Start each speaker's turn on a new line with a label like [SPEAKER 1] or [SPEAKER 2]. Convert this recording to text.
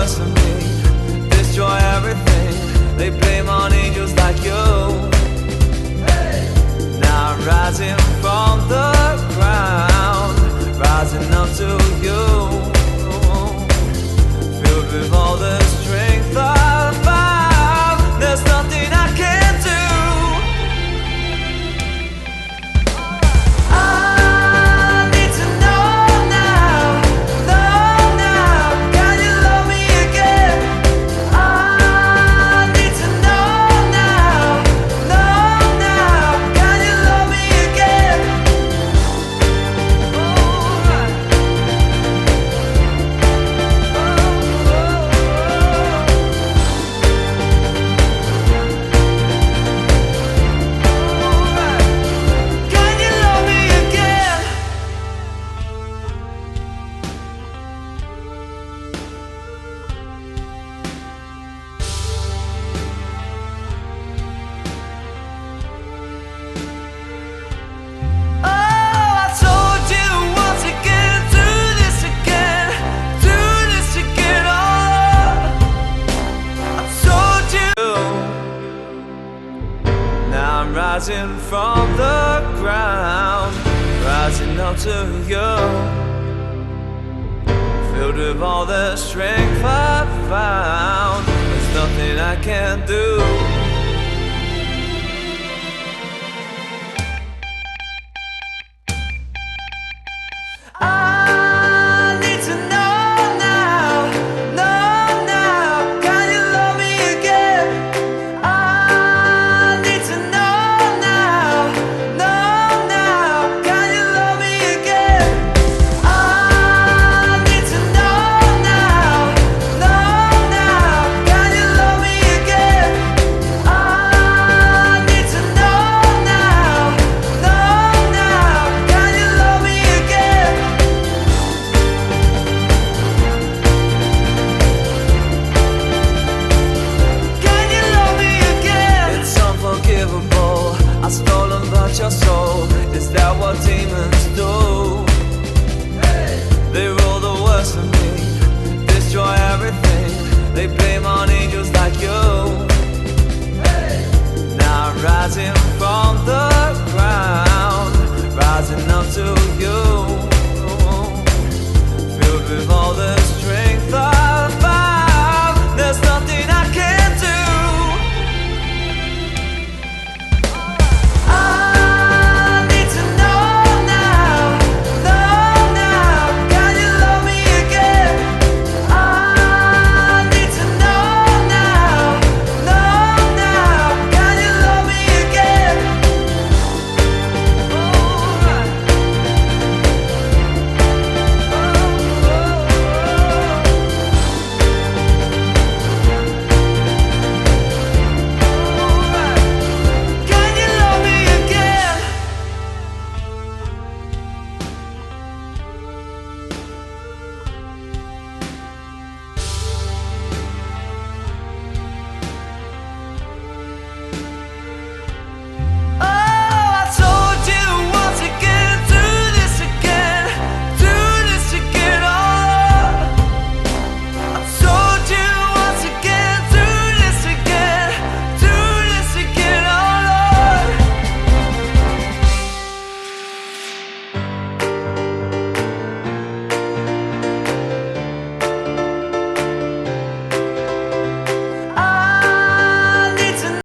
[SPEAKER 1] worst of me, destroy everything. They blame on angels like you. Now I'm rising from the ground, rising up to you, filled with all the strength I found. There's nothing I can't do. I need to know now, can you love me again? I need to know now, can you love me again? Can you love me again? Oh, I told you once again, do this again, oh. I told you. Now I'm rising from the ground, rising up to you, filled with all the strength I found. There's nothing I can't do. I need to know now, can you love me again? I need to know now, can you love me again? I need to know now, can you love me again? I need to know now, can you love me again? Can you love me again? It's unforgivable, I've stolen but your soul. Is that what demons do? They roll the worst of me, destroy everything. They blame on angels like you. Now I'm rising